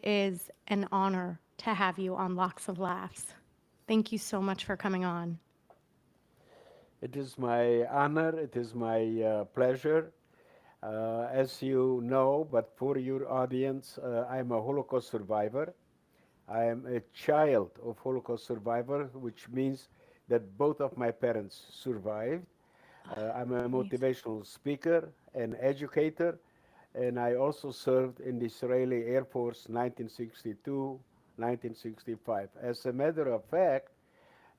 is an honor to have you on Locks of Laughs. Thank you so much for coming on. It is my honor, it is my pleasure. As you know, but for your audience, I'm a Holocaust survivor. I am a child of Holocaust survivor, which means that both of my parents survived. I'm a Amazing. motivational speaker and educator, and I also served in the Israeli Air Force 1962, 1965. As a matter of fact,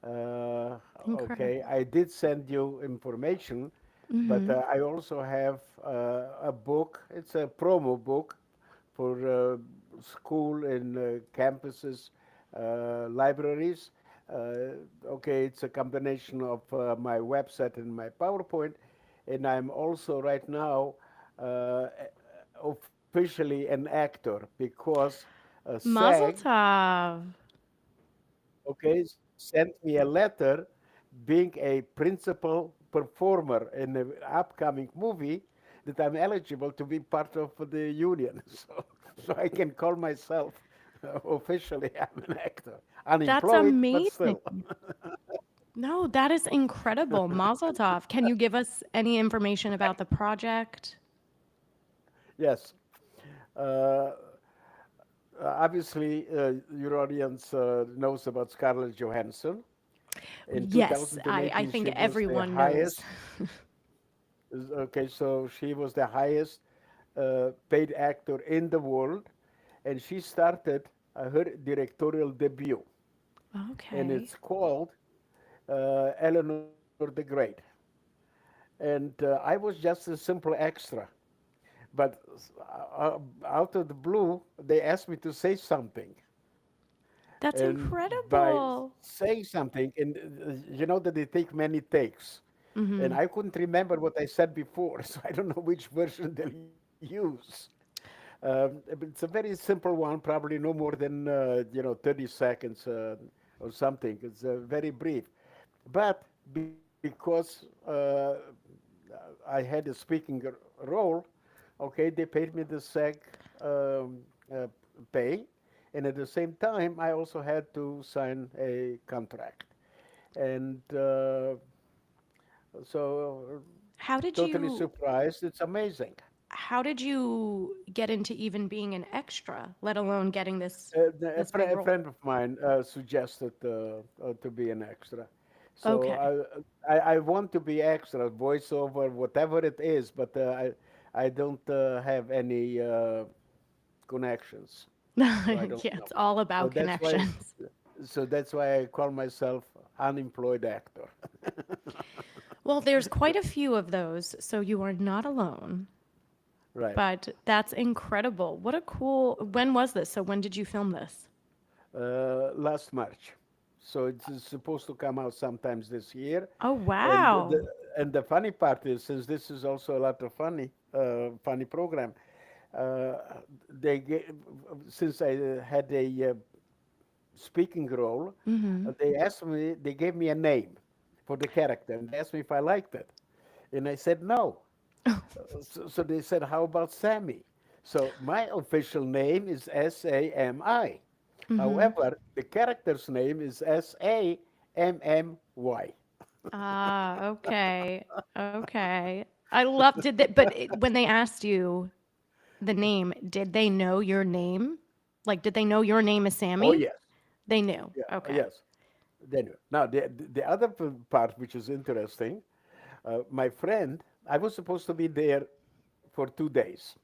uh, okay, Incredible. I did send you information, but I also have a book. It's a promo book for school and campuses, libraries. Okay, it's a combination of my website and my PowerPoint, and I'm also right now uh, officially an actor because Mazel SAG, tov. okay, sent me a letter being a principal performer in an upcoming movie that I'm eligible to be part of the union. So I can call myself officially I'm an actor. That's Unemployed, but still. amazing. No, that is incredible. Mazel tov. Can you give us any information about the project? Yes. Uh, Obviously, your audience knows about Scarlett Johansson. In Yes, I 2018, think she was the everyone knows. highest. Okay, so she was the highest paid actor in the world, and she started her directorial debut, and Okay. it's called Eleanor the Great. And I was just a simple extra, but out of the blue, they asked me to say something. That's And by incredible. saying something, and you know that they take many takes, and I couldn't remember what I said before, so I don't know which version they'll use. It's a very simple one, probably no more than 30 seconds or something. It's very brief, but because I had a speaking role, okay, they paid me the SAG um, uh, pay, and at the same time, I also had to sign a contract, and so How did totally you surprised. It's amazing. how did you get into even being an extra, let alone getting this big A role? friend of mine suggested to be an extra. So Okay. I want to be extra, voiceover, whatever it is, but I don't have any connections, so I don't Yeah, know. it's all So about that's why connections. that's why I call myself unemployed actor. Well, there's quite a few of those, so you are not alone. Right. But that's incredible. What a cool. When was this? So when did you film this? Last March. So it's supposed to come out sometimes this year. Oh, And wow. the funny part is, since this is also a lot of funny program, uh, they gave, since I had a speaking role, they gave me a name for the character, and they asked me if I liked it, and I said no. So they said, how about Sammy? So my official name is Sammy. However, the character's name is Sammy. Ah, okay. Okay. I love did they but when they asked you the name, did they know your name? Like did they know your name is Oh Sammy? yes, They knew. yeah, Okay. yes. Then now the other part which is interesting, my friend, I was supposed to be there for 2 days,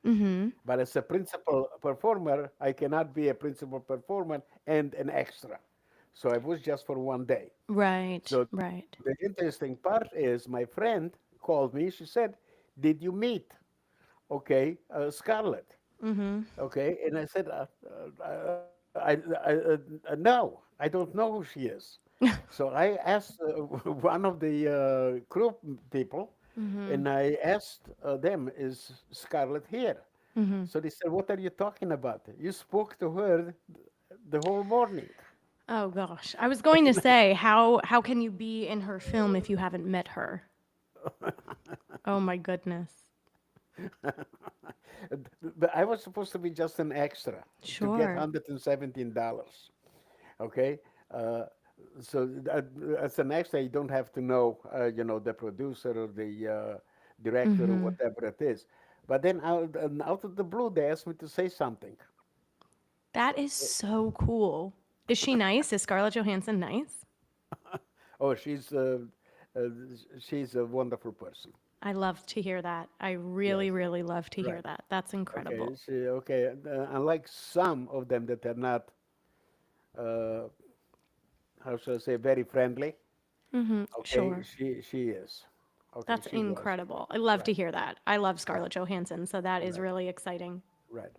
but as a principal performer, I cannot be a principal performer and an extra. So I was just for 1 day. Right. So Right. the interesting part is my friend called me. She said, "Did you meet, okay, Scarlett?" Okay, and I said, no, I don't know who she is. So I asked one of the crew people, and I asked them, "Is Scarlett here?" So they said, "What are you talking about? You spoke to her the whole morning." Oh gosh. I was going to say how can you be in her film if you haven't met her? Oh my goodness. I was supposed to be just an extra to get Sure. $117. Okay, uh, so as an extra, you don't have to know, the producer or the director or Hmm. whatever it is. But then out of the blue, they asked me to say something. That is so cool. Is she nice? Is Scarlett Johansson nice? Oh, uh, she's a wonderful person. I love to hear that. I really, Yes, really love to hear right. that. That's Okay, incredible. okay. Unlike some of them that are not, uh, how shall I say, very friendly. Hmm. Okay, Sure. she is. Okay, That's she was. incredible. I love to Right, hear that. I love right, Scarlett Johansson, so that is right, really exciting. right.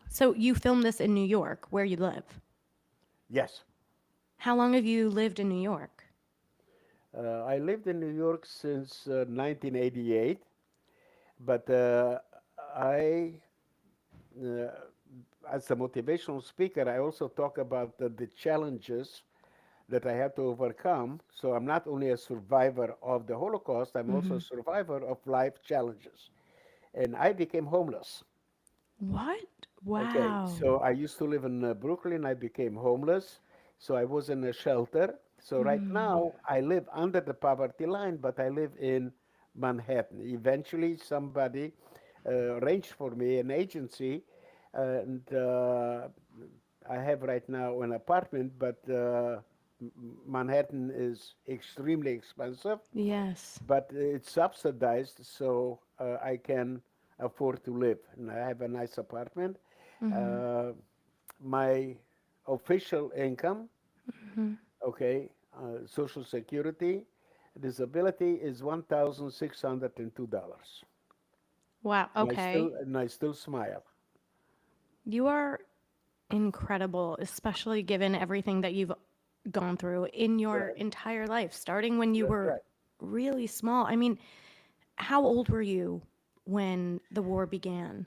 So you filmed this in New York, where you live. Yes, How long have you lived in New York? I lived in New York since 1988, but I, uh, as a motivational speaker, I also talk about the challenges that I had to overcome. So I'm not only a survivor of the Holocaust, I'm also a Hmm. survivor of life challenges. And I became homeless. What? Okay, Wow. so I used to live in Brooklyn. I became homeless. So I was in a shelter. So right Mm. now I live under the poverty line, but I live in Manhattan. Eventually, somebody arranged for me an agency, and I have right now an apartment, but Manhattan is extremely expensive, Yes. but it's subsidized, so I can afford to live. And I have a nice apartment. Hmm. Uh, my official income, Hmm. okay, Social Security, disability is $1,602, Wow. Okay. and I still smile. You are incredible, especially given everything that you've gone through in your Right, entire life, starting when you were right. really small. I mean, how old were you when the war began?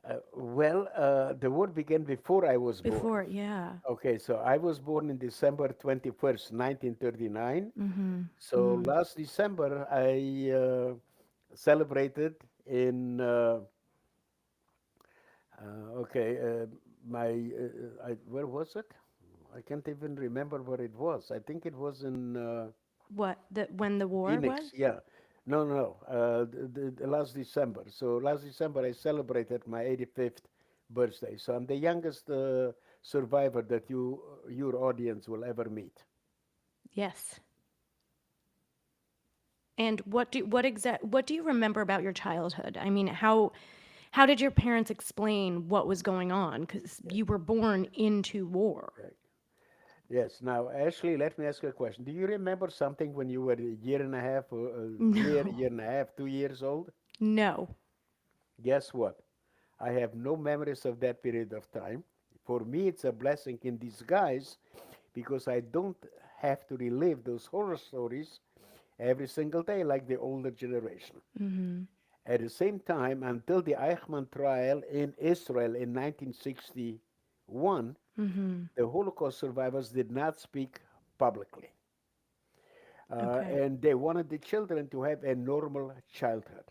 The war began before I was born. Before, yeah. Okay, so I was born in December 21st, 1939. Mm-hmm. So Mm. last December, I celebrated in okay, where was it? I can't even remember where it was. I think it was in What, when the war Phoenix. was? Yeah, no. The last December. So last December I celebrated my 85th birthday. So I'm the youngest survivor that your audience will ever meet. Yes. And what do you remember about your childhood? I mean, how did your parents explain what was going on? Because Yeah, you were born into war. right. Yes. Now, Ashley, let me ask you a question. Do you remember something when you were a year and a half, or No. year and a half, 2 years old? No. Guess what? I have no memories of that period of time. For me, it's a blessing in disguise because I don't have to relive those horror stories every single day like the older generation. Mm-hmm. At the same time, until the Eichmann trial in Israel in 1961, Mm-hmm. the Holocaust survivors did not speak publicly. Okay. And they wanted the children to have a normal childhood.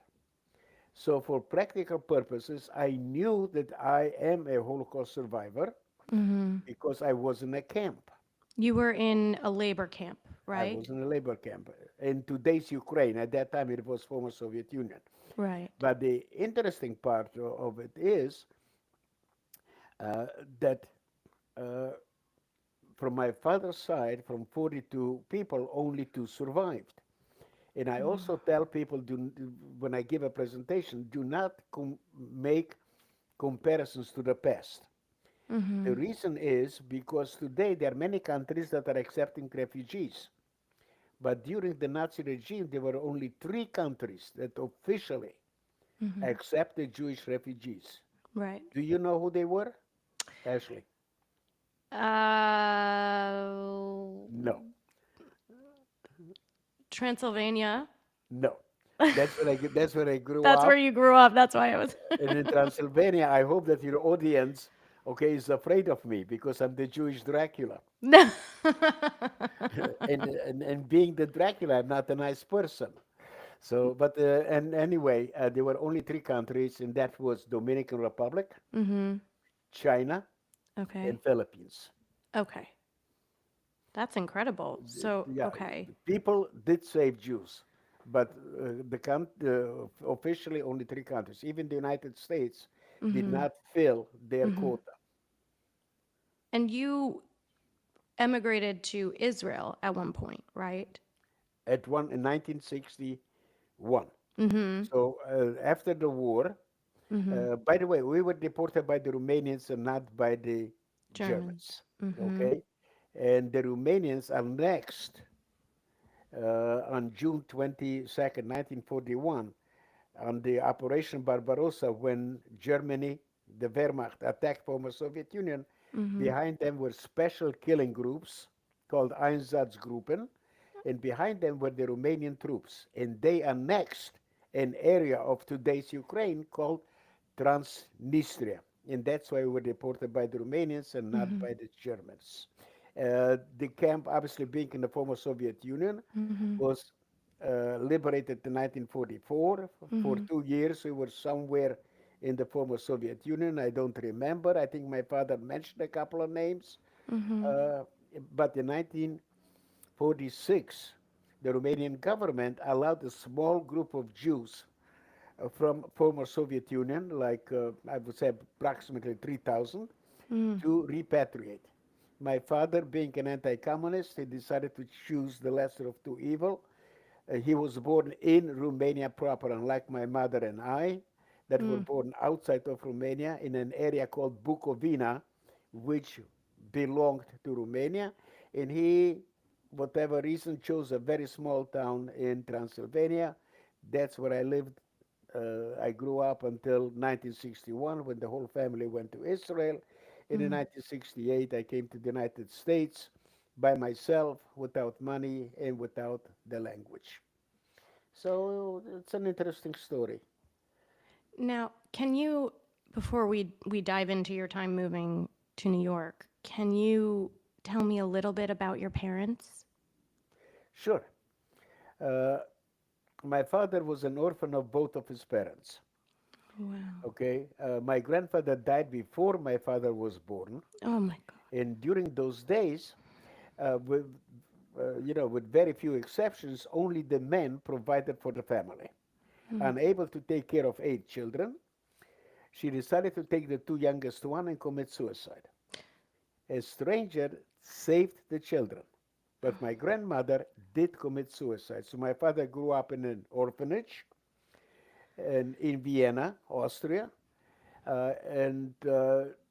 So, for practical purposes, I knew that I am a Holocaust survivor Mm-hmm. because I was in a camp. You were in a labor camp, I right? was in a labor camp in today's Ukraine. At that time, it was former Soviet Union. Right. But the interesting part of it is uh, that uh, from my father's side, from 42 people, only two survived. And I also tell people, when I give a presentation, do not make comparisons to the past. The Mm-hmm. reason is because today there are many countries that are accepting refugees. But during the Nazi regime, there were only 3 countries that officially Mm-hmm. accepted Jewish refugees. Right. Do you know who they were, Ashley? Uh, No, Transylvania. no. That's where I grew That's where up. you grew up. That's why I was. And in Transylvania, I hope that your audience, okay, is afraid of me because I'm the Jewish Dracula. No. And being the Dracula, I'm not a nice person. So, but and anyway, there were only three countries, and that was Dominican Republic, Mm-hmm. China, Okay. and Philippines. Okay. That's incredible. So, Yeah, okay. people did save Jews, but officially only three countries. Even the United States did Mm-hmm. not fill their Mm-hmm. quota. And you emigrated to Israel at one point, right? At one in 1961. Mm-hmm. So after the war, Mm-hmm. by the way, we were deported by the Romanians and not by the Germans. Germans. Mm-hmm. Okay, and the Romanians annexed on June 22nd, 1941, on the Operation Barbarossa, when Germany, the Wehrmacht, attacked former Soviet Union. Mm-hmm. Behind them were special killing groups called Einsatzgruppen, and behind them were the Romanian troops. And they annexed an area of today's Ukraine called Transnistria. And that's why we were deported by the Romanians and not Mm-hmm. by the Germans. The camp, obviously being in the former Soviet Union, Mm-hmm. was liberated in 1944. For Mm-hmm. 2 years, we were somewhere in the former Soviet Union. I don't remember. I think my father mentioned a couple of names. Mm-hmm. Uh, but in 1946, the Romanian government allowed a small group of Jews from former Soviet Union, like I would say approximately 3,000, Mm-hmm. to repatriate. My father, being an anti-communist, he decided to choose the lesser of two evil. He was born in Romania proper, unlike my mother and I, that were born outside of Romania in an area called Bukovina, which belonged to Romania. And he, whatever reason, chose a very small town in Transylvania. That's where I lived. I grew up until 1961 when the whole family went to Israel. And in Mm-hmm. 1968, I came to the United States by myself, without money and without the language. So it's an interesting story. Now, can you, before we dive into your time moving to New York, can you tell me a little bit about your parents? Sure. Uh, my father was an orphan of both of his parents. Wow. Okay. My grandfather died before my father was born. Oh my God. And during those days, with, with very few exceptions, only the men provided for the family. Unable to take care of 8 children, she decided to take the two youngest one and commit suicide. A stranger saved the children, but my grandmother did commit suicide. So my father grew up in an orphanage in Vienna, Austria, and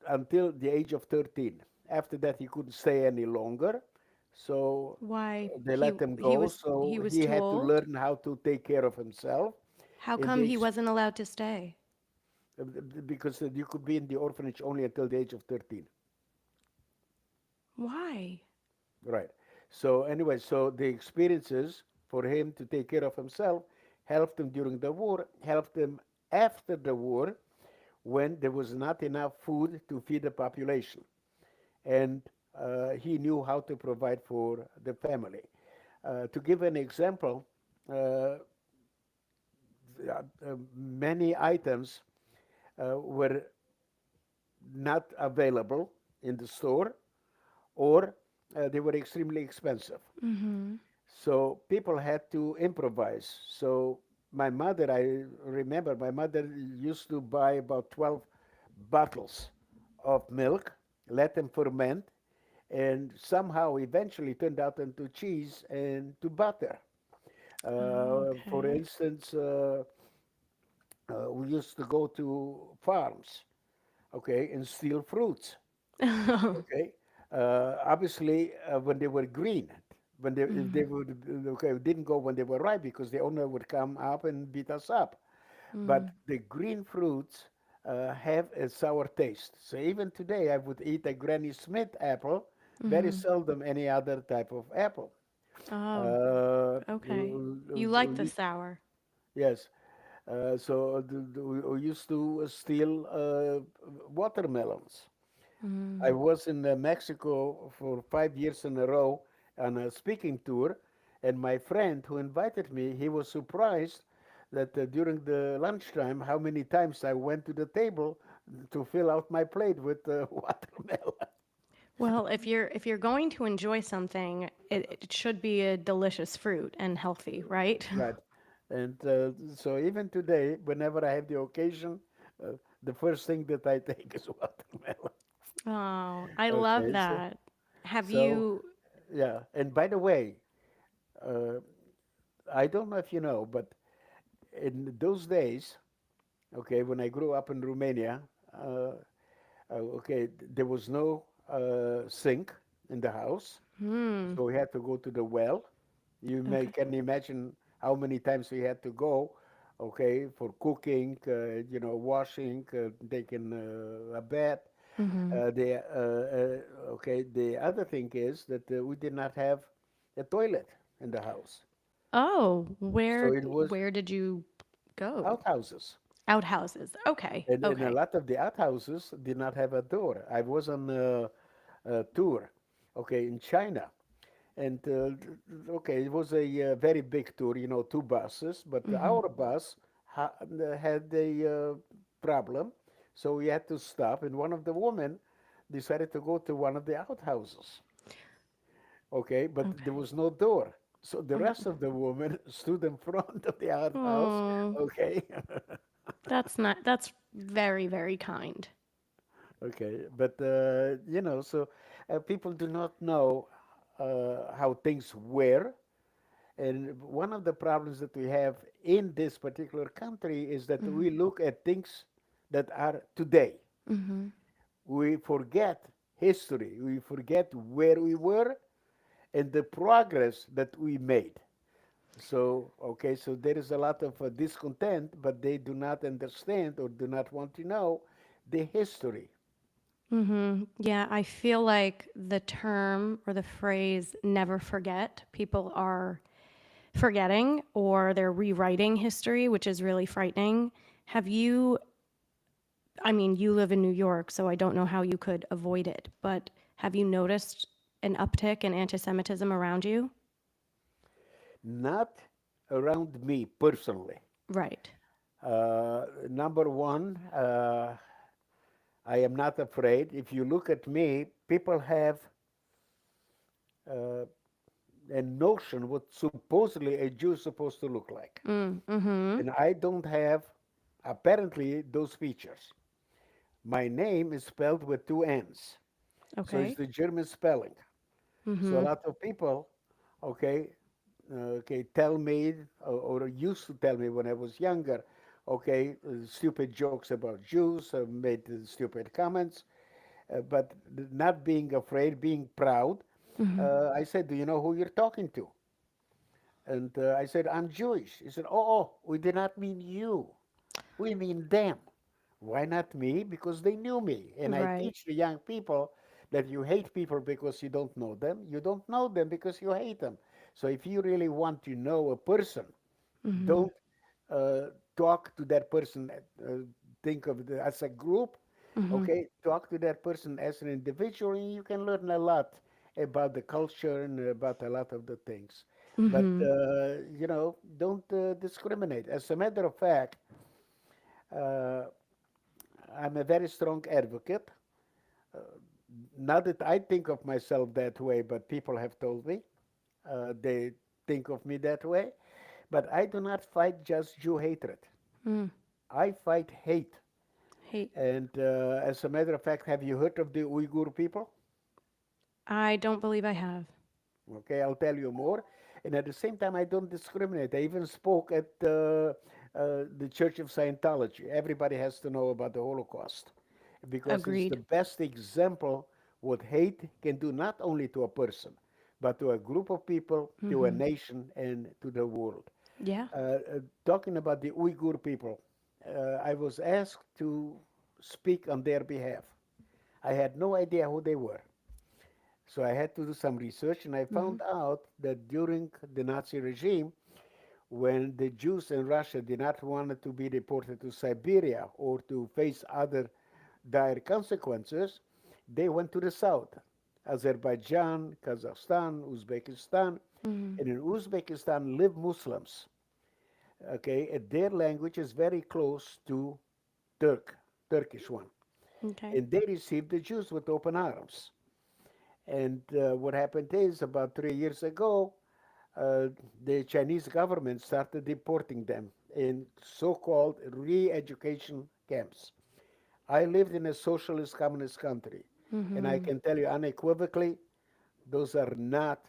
until the age of 13. After that, he couldn't stay any longer, so Why they let him he go. was So he was he too had to old? learn how to take care of himself. How In come the he wasn't allowed to stay? because you could be in the orphanage only until the age of 13. Why? Right. So anyway, so the experiences for him to take care of himself helped him during the war, helped him after the war when there was not enough food to feed the population. And he knew how to provide for the family. To give an example, uh, many items were not available in the store, or they were extremely expensive. Mm-hmm. So people had to improvise. So my mother, I remember my mother used to buy about 12 bottles of milk, let them ferment, and somehow eventually turned out into cheese and to butter. Oh, For okay. instance, we used to go to farms, okay, and steal fruits. Okay. Obviously, when they were green, when they if Mm-hmm. they would okay didn't go when they were ripe because the owner would come up and beat us up. But the green fruits have a sour taste. So even today, I would eat a Granny Smith apple. Very Mm-hmm. seldom any other type of apple. Oh, Uh, okay. You like the we sour. Yes. So we used to steal watermelons. I Mm. was in Mexico for 5 years in a row on a speaking tour, And my friend who invited me, he was surprised that during the lunchtime, how many times I went to the table to fill out my plate with watermelon. Well, if you're going to enjoy something, it should be a delicious fruit and healthy, right? Right. And so even today, whenever I have the occasion, uh, the first thing that I take is watermelon. Oh, I love Okay, so that. Have so you? yeah. And by the way, uh, I don't know if you know, but in those days, okay, when I grew up in Romania, uh, okay, there was no sink in the house, Hmm. so we had to go to the well. You may Okay. can imagine how many times we had to go, okay, for cooking, washing, taking a bath. Mm-hmm. Okay, the other thing is that we did not have a toilet in the house, Oh, so where it was where did you go? outhouses. Outhouses. Okay. And a Okay. lot of the outhouses did not have a door. I was on a tour, okay, in China. And okay, it was a very big tour, 2 buses, but Mm-hmm. our bus had a problem, so we had to stop. And one of the women decided to go to one of the outhouses, okay, but there Okay. was no door. So the Oh. rest of the women stood in front of the outhouse, Oh, okay. that's not. That's very, very kind. Okay, but so people do not know how things were, and one of the problems that we have in this particular country is that Mm-hmm. we look at things that are today. Mm-hmm. We forget history. We forget where we were and the progress that we made. So, okay, so there is a lot of discontent, but they do not understand or do not want to know the history. Mm-hmm. Yeah, I feel like the term or the phrase never forget, people are forgetting or they're rewriting history, which is really frightening. Have you, I mean, you live in New York, so I don't know how you could avoid it, but have you noticed an uptick in anti-Semitism around you? Not around me personally. Right. Number one, I am not afraid. If you look at me, people have uh, a notion what supposedly a Jew is supposed to look like. Mm-hmm. And I don't have apparently those features. My name is spelled with 2 N's. So it's Okay. the German spelling. So a Mm-hmm. lot of people, okay, tell me or used to tell me when I was younger, okay, stupid jokes about Jews, made stupid comments, but not being afraid, being proud. Mm-hmm. I said, "Do you know who you're talking to?" And I said, "I'm Jewish." He said, "Oh, we did not mean you. We mean them." Why not me? Because they knew me. And I Right. teach the young people that you hate people because you don't know them. You don't know them because you hate them. So if you really want to know a person, Mm-hmm. don't talk to that person, think of it as a group, Mm-hmm. okay? Talk to that person as an individual, and you can learn a lot about the culture and about a lot of the things. But, Mm-hmm. don't discriminate. As a matter of fact, uh, I'm a very strong advocate. Uh, Not that I think of myself that way, but people have told me they think of me that way. But I do not fight just Jew hatred. Mm. I fight hate. Hey, And as a matter of fact, have you heard of the Uyghur people? I don't believe I have. Okay, I'll tell you more. And at the same time, I don't discriminate. I even spoke at the Church of Scientology. Everybody has to know about the Holocaust because it's the Agreed. best example what hate can do not only to a person, but to a group of people, to a Mm-hmm. nation, and to the world. Yeah. Talking about the Uyghur people, I was asked to speak on their behalf. I had no idea who they were. So I had to do some research, and I Mm-hmm. found out that during the Nazi regime, when the Jews in Russia did not want to be deported to Siberia or to face other dire consequences, they went to the south. Azerbaijan, Kazakhstan, Uzbekistan. Mm-hmm. And in Uzbekistan live Muslims. Okay, and their language is very close to Turkish one. Okay. And they received the Jews with open arms. And what happened is about 3 years ago, uh, the Chinese government started deporting them in so-called re-education camps. I lived in a socialist communist country, and I Mm-hmm. can tell you unequivocally, those are not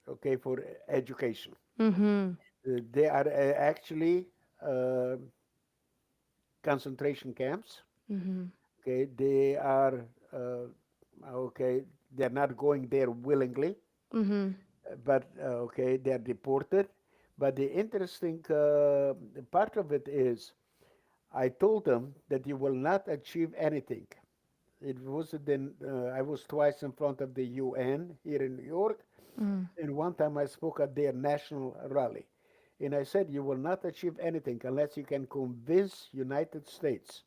okay for education. Mm-hmm. They are actually uh, concentration camps. Mm-hmm. Okay, they are okay. They're not going there willingly, Mm-hmm. but okay, they're deported. But the interesting part of it is, I told them that you will not achieve anything. It was then I was twice in front of the UN here in New York, Mm-hmm. and one time I spoke at their national rally, and I said you will not achieve anything unless you can convince United States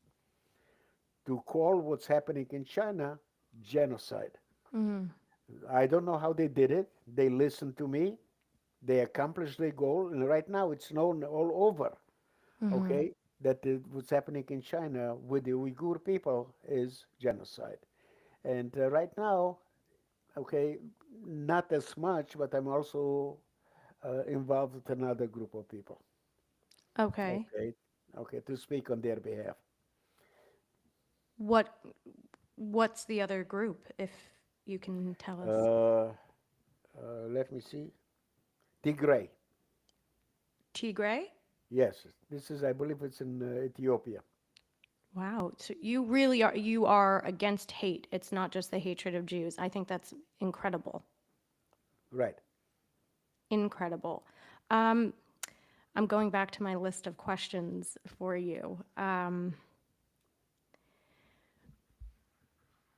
to call what's happening in China genocide. Mm-hmm. I don't know how they did it. They listened to me. They accomplished their goal, and right now it's known all over. Mm-hmm. Okay, that what's happening in China with the Uyghur people is genocide. And right now, okay, not as much, but I'm also involved with another group of people. Okay. Okay, okay, to speak on their behalf. What what's the other group, if you can tell us? Uh, Let me see. Tigray. Tigray? Yes, this is, I believe it's in Ethiopia. Wow. So you are against hate. It's not just the hatred of Jews. I think that's incredible. Right. Incredible. Um, I'm going back to my list of questions for you.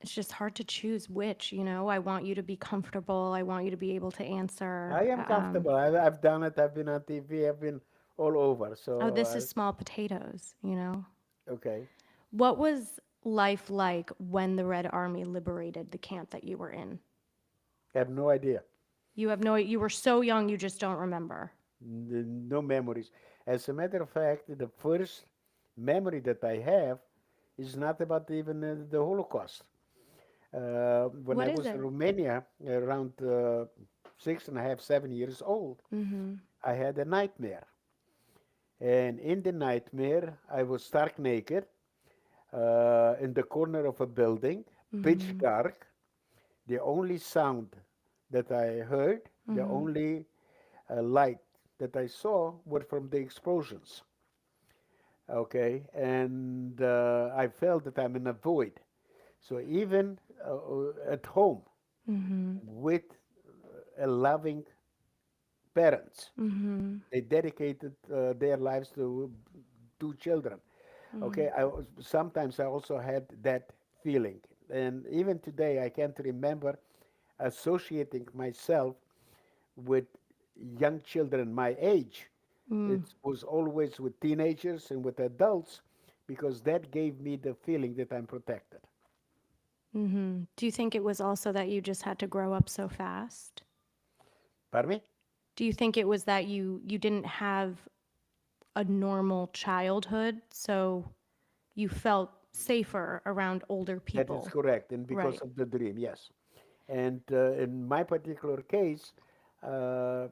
It's just hard to choose which, you know. I want you to be comfortable. I want you to be able to answer. I am comfortable. I've done it. I've been on TV. I've been all over. Oh, So, this is small potatoes, you know. okay. What was life like when the Red Army liberated the camp that you were in? I have no idea. You were so young, you just don't remember. No memories. As a matter of fact, the first memory that I have is not about even the Holocaust. When What I is was in it? Romania, around 6.5, 7 years old, Mm-hmm. I had a nightmare. And in the nightmare, I was stark naked in the corner of a building, pitch Mm-hmm. dark. The only sound that I heard, the Mm-hmm. only light that I saw were from the explosions. Okay, and I felt that I'm in a void. So even at home Mm-hmm. with a loving parents, Mm-hmm. they dedicated their lives to two children. Mm-hmm. Okay, sometimes I also had that feeling, and even today I can't remember associating myself with young children my age. It Mm. was always with teenagers and with adults because that gave me the feeling that I'm protected. Mm-hmm. Do you think it was also that you just had to grow up so fast? Pardon me? Do you think it was that you didn't have a normal childhood, so you felt safer around older That is people? correct, and because Right. of the dream, yes. And in my particular case, uh,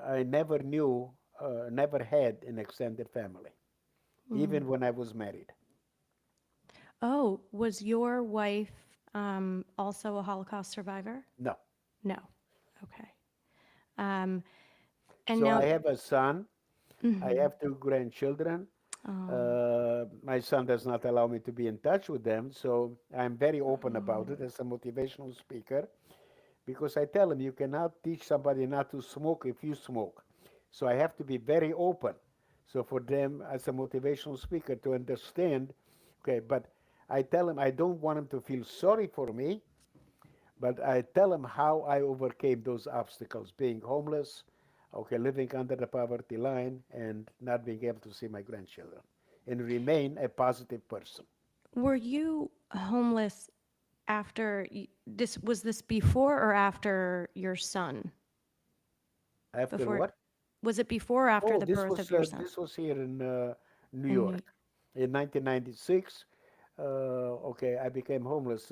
I never knew, never had an extended family, Mm. even when I was married. Oh, was your wife also a Holocaust survivor? No. No. Okay. Um, and So now, I have a son. I mhm. have two grandchildren. Oh, My son does not allow me to be in touch with them, so I'm very open about oh. it as a motivational speaker because I tell him you cannot teach somebody not to smoke if you smoke. So I have to be very open. So for them as a motivational speaker to understand, okay, but I tell him I don't want him to feel sorry for me, but I tell him how I overcame those obstacles, being homeless, okay, living under the poverty line, and not being able to see my grandchildren, and remain a positive person. Were you homeless after this was this before or after your son? After Before what? was it before or after Oh, the birth of your son? this was here in New In New York in 1996. Okay, I became homeless.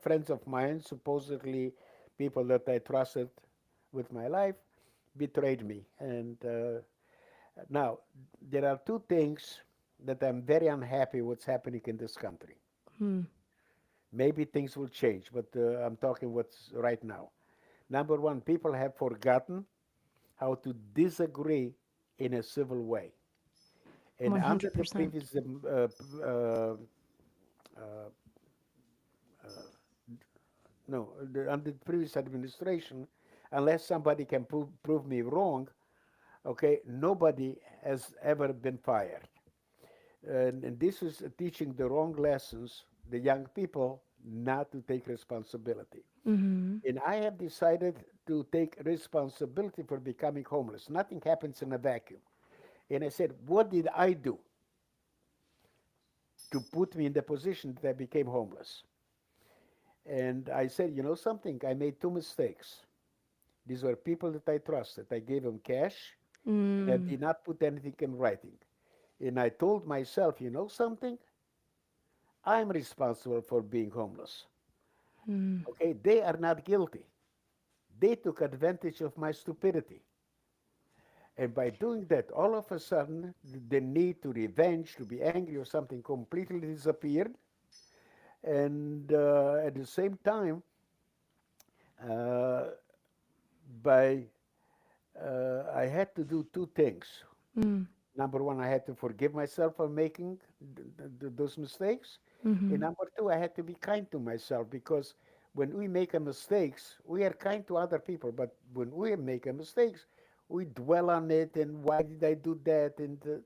Friends of mine, supposedly people that I trusted with my life, betrayed me. And now there are two things that I'm very unhappy what's happening in this country. Hmm. Maybe things will change, but I'm talking what's right now. Number one, people have forgotten how to disagree in a civil way. And under the 100%. previous uh, uh, no, under the previous administration, unless somebody can prove me wrong, okay, nobody has ever been fired. And this is teaching the wrong lessons, the young people not to take responsibility. Mm-hmm. And I have decided to take responsibility for becoming homeless. Nothing happens in a vacuum. And I said, what did I do to put me in the position that I became homeless? And I said, you know something, I made two mistakes. These were people that I trusted. I gave them cash and I Mm. did not put anything in writing. And I told myself, you know something, I'm responsible for being homeless. Mm. Okay, they are not guilty. They took advantage of my stupidity. And by doing that, all of a sudden, the need to revenge, to be angry or something completely disappeared. And at the same time, uh, by I had to do two things. Mm. Number one, I had to forgive myself for making those mistakes. And Mm-hmm. number two, I had to be kind to myself because when we make a mistakes, we are kind to other people. But when we make a mistakes, we dwell on it and why did I do that? And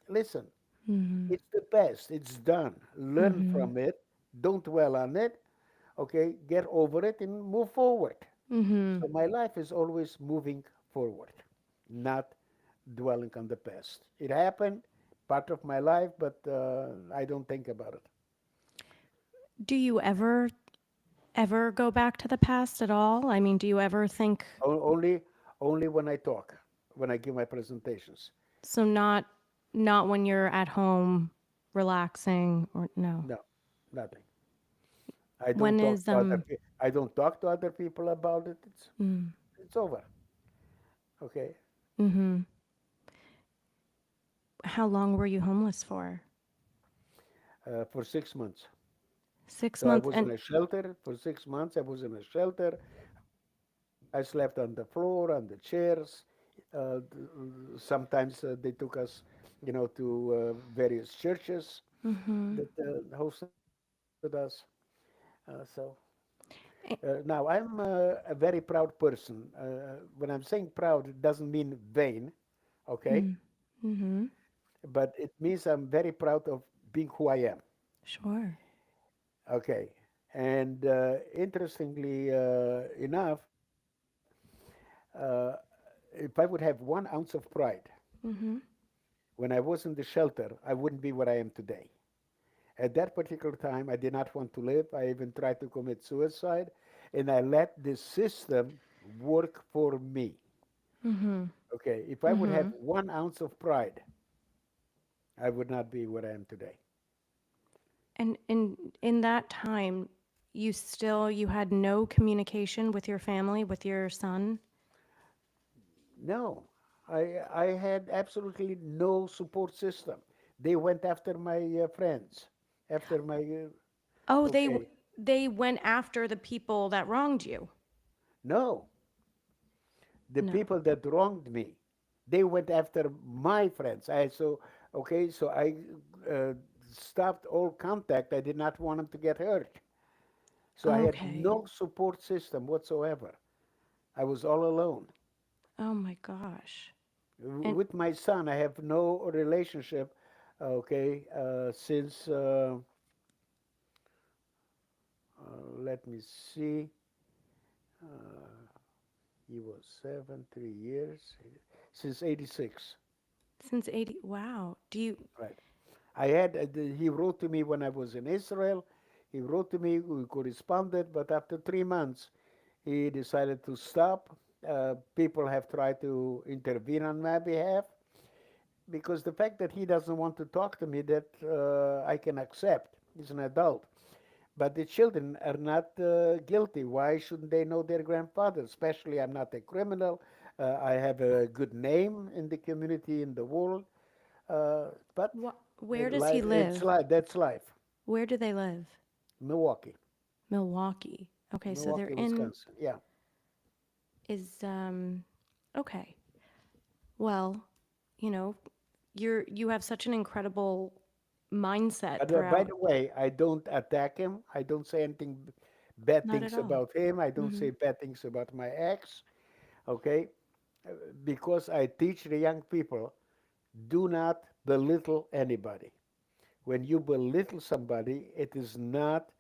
listen, Mm-hmm. it's the past. It's done. Learn Mm-hmm. from it. Don't dwell on it. Okay, get over it and move forward. Mm-hmm. So my life is always moving forward, not dwelling on the past. It happened, part of my life, but I don't think about it. Do you ever go back to the past at all? I mean, do you ever think Only, only when I talk, when I give my presentations. so? Not when you're at home relaxing or no. No, nothing. I don't When talk is to other people. I don't talk to other people about it. mm, It's over. Okay, mm-hmm. How long were you homeless for? for 6 months. Six So I months was in and a shelter for 6 months. I was in a shelter. I slept on the floor, on the chairs. Sometimes they took us, to various churches mm-hmm. that hosted us. So Eh, now I'm a very proud person. When I'm saying proud, it doesn't mean vain, okay? mm, mm-hmm. But it means I'm very proud of being who I am, Sure. okay? And interestingly enough, uh, if I would have 1 ounce of pride, Mm-hmm. when I was in the shelter, I wouldn't be what I am today. At that particular time, I did not want to live. I even tried to commit suicide, and I let the system work for me. Mm-hmm. Okay, if I would have Mm-hmm. 1 ounce of pride, I would not be what I am today. And in that time, you had no communication with your family, with your son? No, I had absolutely no support system. They went after my friends, after my Oh, okay. they went after the people that wronged you. No, the No. people that wronged me, they went after my friends. So I uh, stopped all contact. I did not want them to get hurt. So I had Okay. no support system whatsoever. I was all alone. Oh my gosh. And With my son, I have no relationship. Okay, since let me see, uh, he was 3 years since '86. since 80, wow. Do you Right. I had, he wrote to me when I was in Israel. He wrote to me, we corresponded, but after 3 months, he decided to stop. People have tried to intervene on my behalf because the fact that he doesn't want to talk to me, that I can accept. He's an adult. But the children are not guilty. Why shouldn't they know their grandfather? Especially, I'm not a criminal. I have a good name in the community, in the world. But Where does he it's live? life. That's life. Where do they live? Milwaukee, Milwaukee. Okay, so they're Milwaukee, in Wisconsin. Yeah. is okay. Well, you know, you have such an incredible mindset But by throughout. the way, I don't attack him. I don't say anything bad Not at things all. about him. I don't Mm-hmm. say bad things about my ex. Okay, because I teach the young people, do not belittle anybody. When you belittle somebody, it is not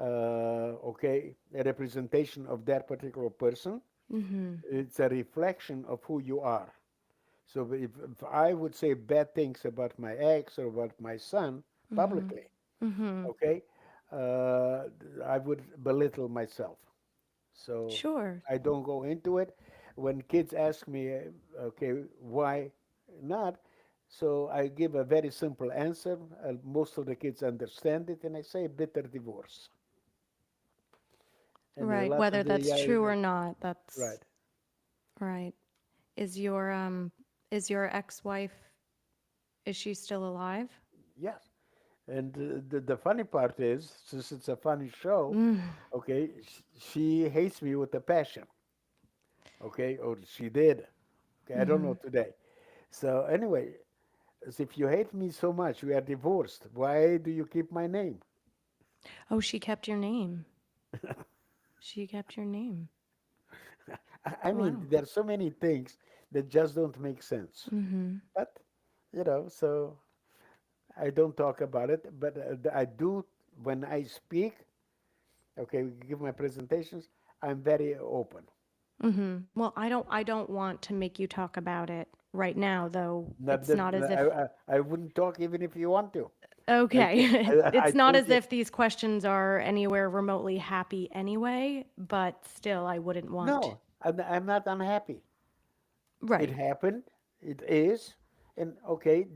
okay a representation of that particular person. Mm-hmm. It's a reflection of who you are. So if I would say bad things about my ex or about my son Mm-hmm. publicly, Mm-hmm. okay, uh, I would belittle myself. So Sure. I don't go into it. When kids ask me, okay, why not? So I give a very simple answer. Most of the kids understand it, and I say bitter divorce. And a Right. lot Whether of the that's true or not, that's right, right. Is your ex-wife, is she still alive? yes. And the funny part is, since it's a funny show, Mm. okay, she hates me with a passion, okay, or she did. Okay, I don't Mm-hmm. know today. So anyway, as if you hate me so much, we are divorced. Why do you keep my name? Oh, she kept your name. She kept your name. I mean, Wow. there are so many things that just don't make sense. Mm-hmm. But so I don't talk about it. But I do when I speak. Okay, give my presentations. I'm very open. Mm-hmm. Well, I don't want to make you talk about it right now, though. Not It's that not as if I wouldn't talk even if you want to. okay. I It's not told as you if these questions are anywhere remotely happy anyway, but still I wouldn't want. no. I'm not unhappy. It Right. happened. It is, and okay,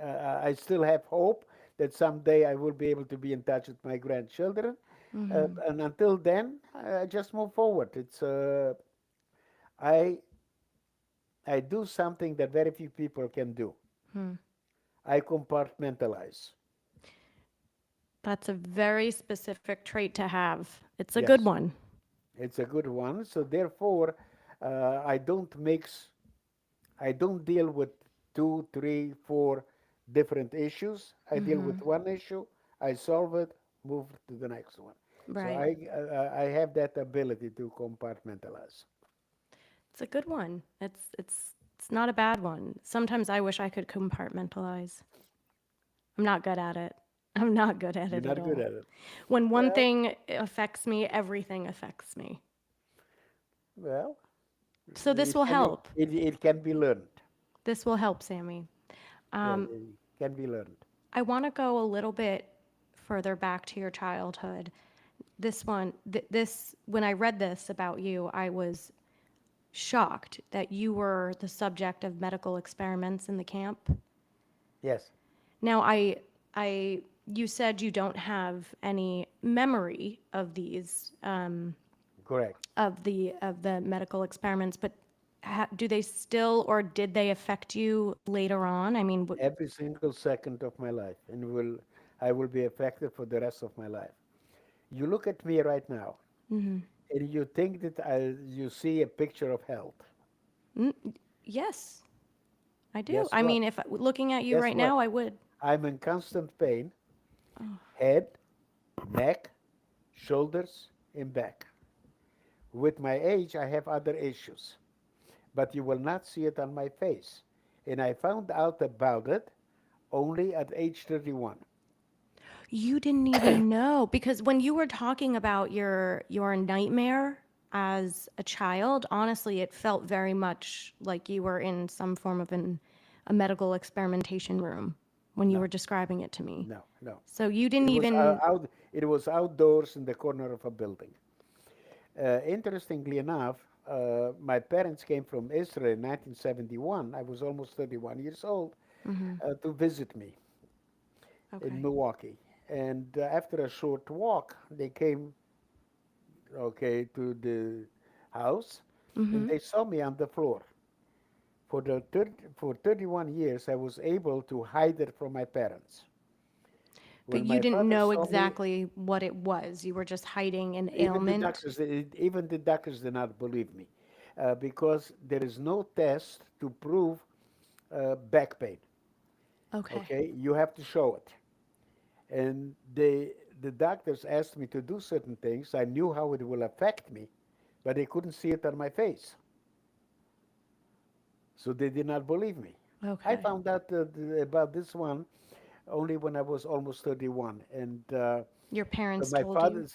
I still have hope that someday I will be able to be in touch with my grandchildren. Mm-hmm. And until then, I just move forward. It's I I do something that very few people can do. Hmm. I compartmentalize. That's a very specific trait to have. It's a good Yes, one. it's a good one. So therefore, I don't mix. I don't deal with two, three, four different issues. I deal Mm-hmm. with one issue. I solve it. Move to the next one. So Right. I have that ability to compartmentalize. It's a good one. It's not a bad one. Sometimes I wish I could compartmentalize. I'm not good at it. I'm not good at You're it at not good all. at it. When one Well, thing affects me, everything affects me. well, So this it will can help. it can be learned. This will help, Sammy. Yeah, Um, it can be learned. I want to go a little bit further back to your childhood. When I read this about you, I was shocked that you were the subject of medical experiments in the camp. Yes, Now, you said you don't have any memory of these, correct. of the medical experiments, but do they still, or did they affect you later on? I mean, Every single second of my life, and will I will be affected for the rest of my life. You look at me right now, and you think that you see a picture of health. yes, I do. Guess I what? mean, if looking at you Guess right what? now, I would. I'm in constant pain, head, neck, shoulders, and back. With my age, I have other issues, but you will not see it on my face. And I found out about it only at age 31. You didn't even know because when you were talking about your nightmare as a child, honestly, it felt very much like you were in some form of a medical experimentation room when you No, were describing it to me. no, no. So you didn't It was even out. It was outdoors in the corner of a building. Interestingly enough, my parents came from Israel in 1971. I was almost 31 years old Mm-hmm. to visit me in Okay. Milwaukee. And after a short walk, they came, okay, to the house, and Mm-hmm. they saw me on the floor. For 31 years, I was able to hide it from my parents. But When you my didn't father know saw me, exactly what it was. You were just hiding an even the ailment. doctors, even the doctors did not believe me, because there is no test to prove back pain. Okay. Okay, you have to show it. And the doctors asked me to do certain things. I knew how it will affect me, but they couldn't see it on my face, so they did not believe me. I Okay. found out about this one only when I was almost 31, and Your so parents my told you?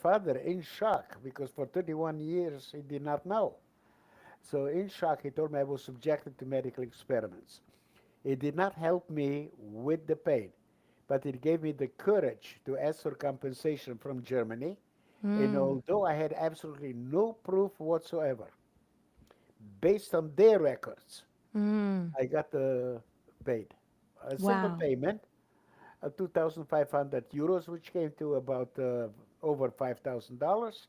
father, in shock, because for 31 years he did not know. So in shock, he told me I was subjected to medical experiments. It did not help me with the pain, but it gave me the courage to ask for compensation from Germany. And Mm. although I had absolutely no proof whatsoever, based on their records, Mm. I got paid. A simple Wow. payment, 2,500 euros, which came to about over $5,000.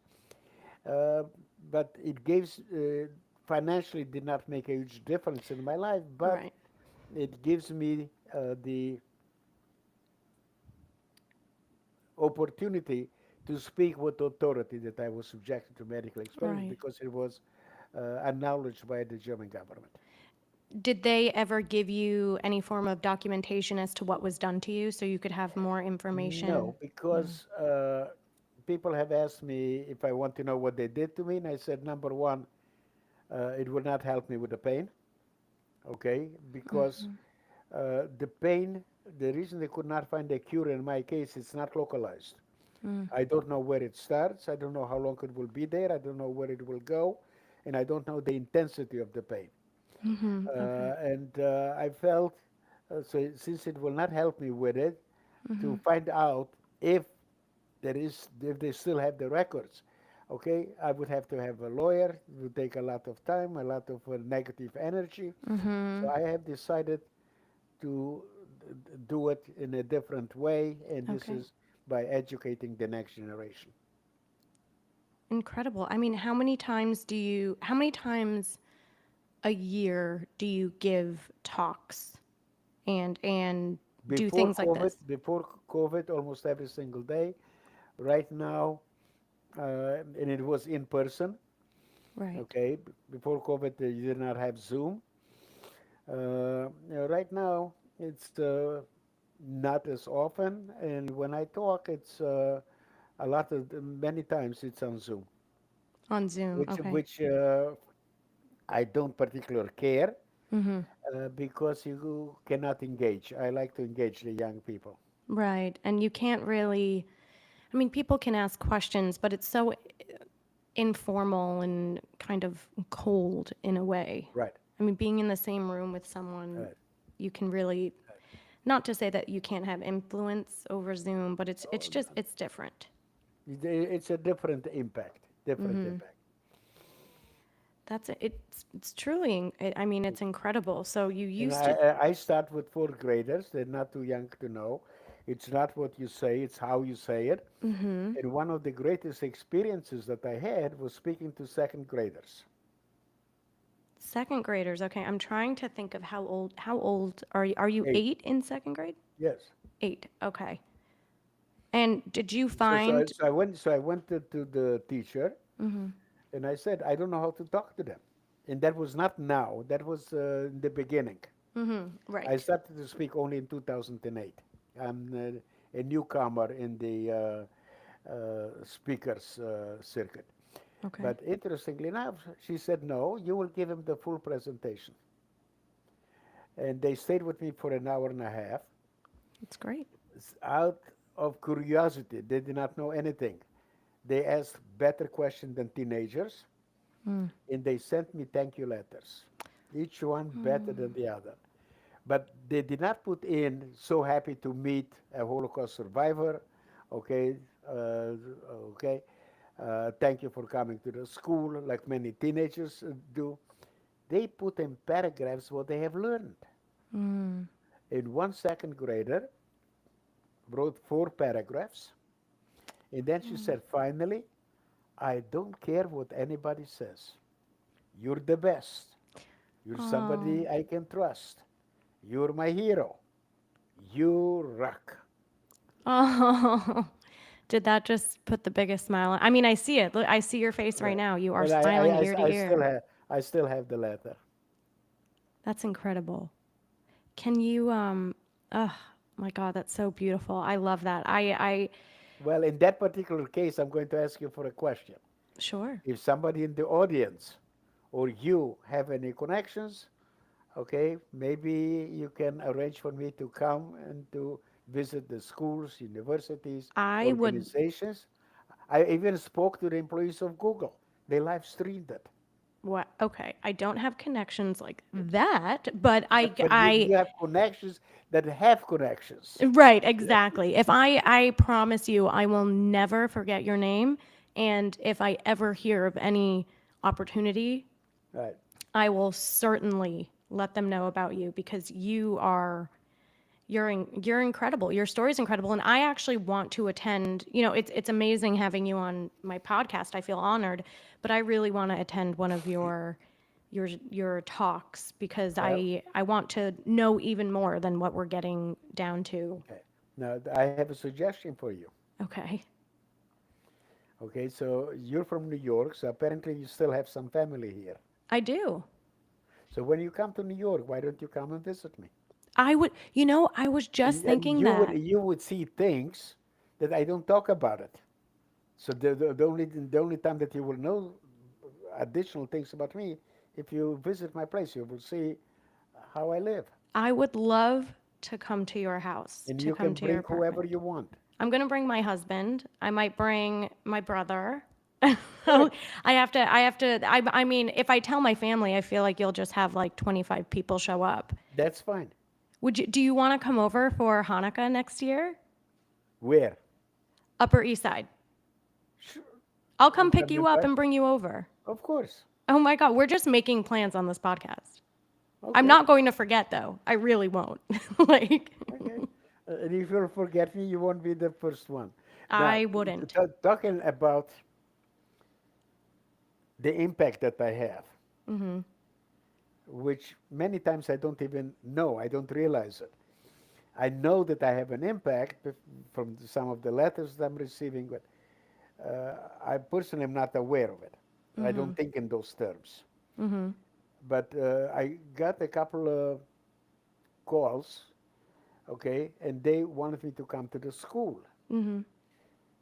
Uh, but it gives, financially did not make a huge difference in my life, but Right. it gives me the opportunity to speak with authority that I was subjected to medical experiments Right. because it was acknowledged by the German government. Did they ever give you any form of documentation as to what was done to you so you could have more information? No, No. because people have asked me if I want to know what they did to me, and I said, number one, it will not help me with the pain, okay? Because the pain, the reason they could not find a cure in my case, it's not localized. Mm. I don't know where it starts. I don't know how long it will be there. I don't know where it will go. And I don't know the intensity of the pain. Mm-hmm. Okay. And I felt, so since it will not help me with it, Mm-hmm. to find out if if they still have the records. Okay, I would have to have a lawyer. It would take a lot of time, a lot of negative energy. Mm-hmm. So I have decided to do it in a different way, and this Okay. is by educating the next generation. Incredible. I mean, how many times a year do you give talks and do things like this? Before COVID, almost every single day. Right now, and it was in person. Right. Okay, before COVID, you did not have Zoom. Right now, it's not as often, and when I talk, it's a lot of many times it's on Zoom, On Zoom. Okay. which I don't particularly care Mm-hmm. because you cannot engage. I like to engage the young people. Right. And you can't really, I mean, people can ask questions, but it's so informal and kind of cold in a way. Right. I mean, being in the same room with someone, Right. you can really, not to say that you can't have influence over Zoom, but it's Oh, just it's different. it's a different impact. Different impact. It's truly I mean, it's incredible. So you And used to I start with fourth graders. They're not too young to know. It's not what you say, it's how you say it. And one of the greatest experiences that I had was speaking to second graders. second graders. Okay, I'm trying to think of how old are you Eight. 8 in second grade? Yes. 8. Okay. And did you So, so, I, find so I went to the teacher and I said, I don't know how to talk to them. And that was not now, that was in the beginning. I right. started to speak only in 2008. I'm a newcomer in the speakers circuit. Okay. But interestingly enough, she said, no, you will give him the full presentation. And they stayed with me for an hour and a half. That's great. Out of curiosity, they did not know anything. They asked better questions than teenagers, and they sent me thank you letters, each one better than the other. But they did not put in so happy to meet a Holocaust survivor, okay, Uh, okay. Thank you for coming to the school, like many teenagers do. They put in paragraphs what they have learned. Mm. In one second grader wrote 4 paragraphs, and then she said, finally, I don't care what anybody says. You're the best. You're Oh. somebody I can trust. You're my hero. You rock. Oh. Did that just put the biggest smile on? I mean, I see it. Look, I see your face right Yeah. now. You are And smiling ear to ear. I still have the letter. That's incredible. Can you oh my God, that's so beautiful. I love that. I Well, in that particular case, I'm going to ask you for a question. sure. If somebody in the audience or you have any connections, okay, maybe you can arrange for me to come and to visit the schools, universities, I would organizations. I even spoke to the employees of Google. They live streamed it. what okay. I don't have connections like that, but But you have connections that have connections. right, exactly. If I promise you I will never forget your name, and if I ever hear of any opportunity, Right. I will certainly let them know about you because you're incredible. Your story's incredible, and I actually want to attend. You know, it's amazing having you on my podcast. I feel honored, but I really want to attend one of your talks because Well, I want to know even more than what we're getting down to. okay. Now, I have a suggestion for you. Okay. Okay, so you're from New York, so apparently you still have some family here. I do. So when you come to New York, why don't you come and visit me? I would, you know, I was just And thinking that. you would see things that I don't talk about it. So the only time that you will know additional things about me, if you visit my place, you will see how I live, I would love to come to your house, and to you come can to your bring apartment. whoever you want. I'm gonna bring my husband. I might bring my brother. Good. I mean, if I tell my family, I feel like you'll just have like 25 people show up. That's fine. Do you want to come over for Hanukkah next year? Where? Upper East Side. Sure. I'll come pick Come you and up buy. and bring you over. Of course. Oh my God, we're just making plans on this podcast. I'm Okay. not going to forget though. I really won't. Like, Okay. And if you forget me, you won't be the first one. Now, I wouldn't. talking about the impact that I have, which many times I don't even know, I don't realize it. I know that I have an impact from some of the letters that I'm receiving, but I personally am not aware of it. I don't think in those terms. But I got a couple of calls, okay, and they wanted me to come to the school.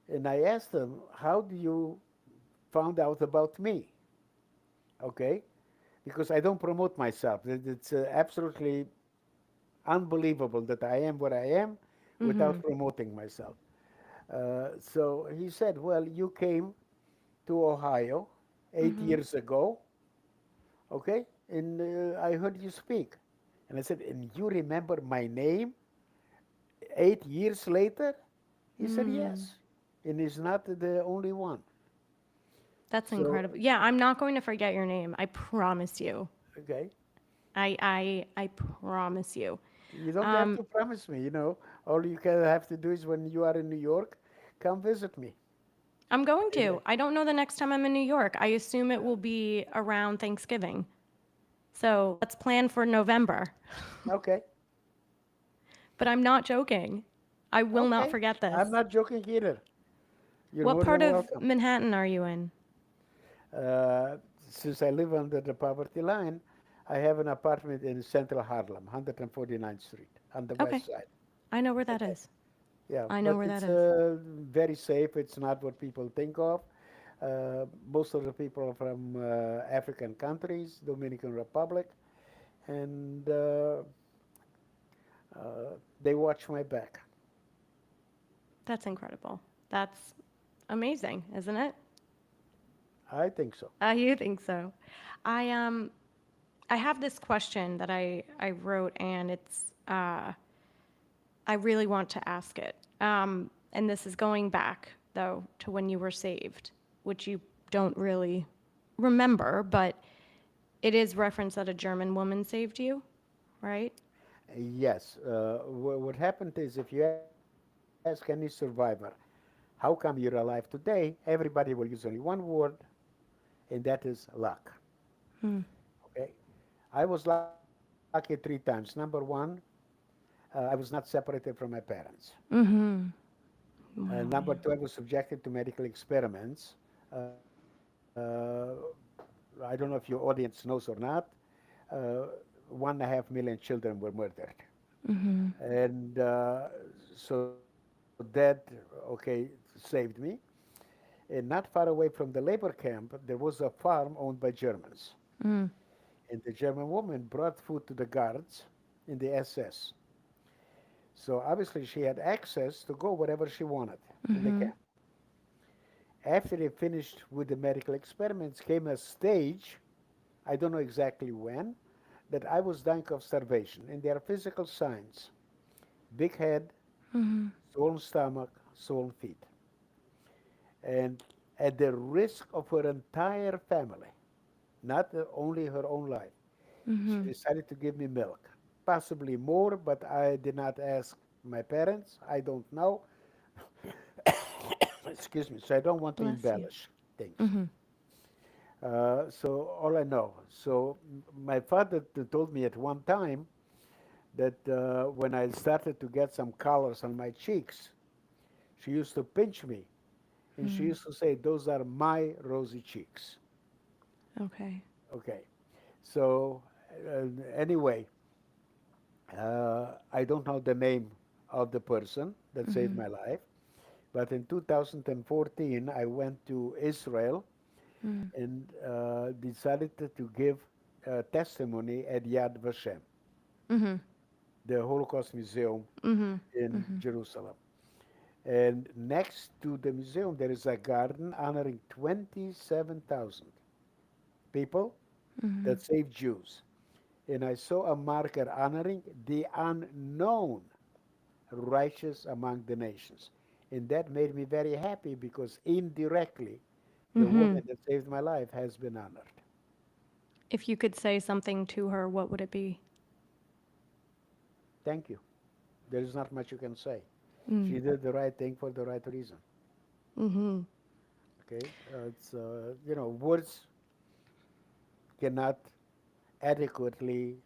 And I asked them, how do you found out about me? Okay, because I don't promote myself. It's absolutely unbelievable that I am what I am without promoting myself. So he said, well, you came to Ohio 8 years ago, okay, and I heard you speak. And I said, and you remember my name 8 years later? He said, yes. And he's not the only one. That's So, incredible. Yeah, I'm not going to forget your name. I promise you. okay, I promise you. you don't have to promise me, all you can have to do is when you are in New York, come visit me. I'm going And, to. I don't know the next time I'm in New York. I assume it will be around Thanksgiving. So let's plan for November. okay, But I'm not joking. I will not okay. forget I'm this. not joking either. You're What more part than of welcome. Manhattan are you in? Since I live under the poverty line, I have an apartment in Central Harlem, 149th Street, on the Okay. west side. I know where that Okay. is. Yeah, I know but where that it's is. very safe. It's not what people think of. Most of the people are from African countries, Dominican Republic, and they watch my back. That's incredible. That's amazing, isn't it? I think so. You think so? I I have this question that I wrote, and it's I really want to ask it. And this is going back. though, to when you were saved, which you don't really remember, but it is referenced that a German woman saved you, right? Yes. What happened is if you ask any survivor, how come you're alive today? Everybody will use only one word, and that is luck. Hmm. Okay. I was lucky three times. Number one, I was not separated from my parents. Mm-hmm. Wow. Number two, I was subjected to medical experiments. I don't know if your audience knows or not. Uh, 1.5 million children were murdered. Mm-hmm. And so that, okay, saved me. And not far away from the labor camp, there was a farm owned by Germans. Mm. And the German woman brought food to the guards in the SS. So obviously she had access to go wherever she wanted in the Mm-hmm. camp. After they finished with the medical experiments, came a stage, I don't know exactly when, that I was dying of starvation. And there are physical signs: big head, Mm-hmm. swollen stomach, swollen feet. And at the risk of her entire family, not only her own life, she Mm-hmm. decided to give me milk. Possibly more, but I did not ask my parents. I don't know. Excuse me. So I don't want to Bless you. embellish things. Mm-hmm. So all I know. So my father told me at one time that when I started to get some colors on my cheeks, she used to pinch me, and she Mm. used to say, "Those are my rosy cheeks." Okay. Okay. So uh, anyway, I don't know the name of the person that saved Mm-hmm. my life, but in 2014 I went to Israel Mm. and decided to give testimony at Yad Vashem, Mm-hmm. the Holocaust Museum Mm-hmm. in Mm-hmm. Jerusalem. And next to the museum, there is a garden honoring 27,000 people Mm-hmm. that saved Jews. And I saw a marker honoring the unknown righteous among the nations. And that made me very happy because indirectly, the Mm-hmm. woman that saved my life has been honored. If you could say something to her, what would it be? Thank you. There is not much you can say. Mm. She did the right thing for the right reason. Mm-hmm. Okay, it's words cannot adequately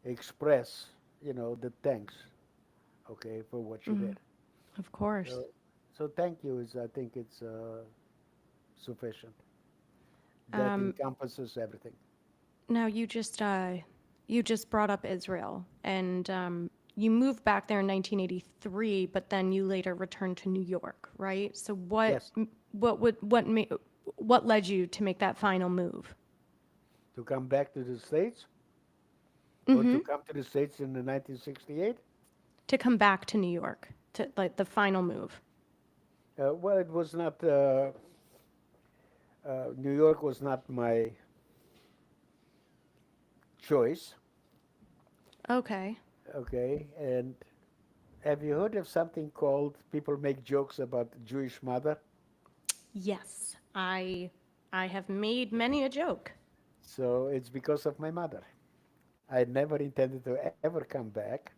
express the thanks. Okay, for what she Mm-hmm. did. Of course. So, so thank you is I think it's sufficient. That Um, encompasses everything. Now you just brought up Israel, and you moved back there in 1983, but then you later returned to New York, right? So Yes, what led you to make that final move? to come back to the States or Mm-hmm. to come to the States in the 1968. To come back to New York, to like the final move. Well, it was not. New York was not my choice. Okay. Okay, and have you heard of something called people make jokes about the Jewish mother? Yes, I have made many a joke. So it's because of my mother. I never intended to ever come back.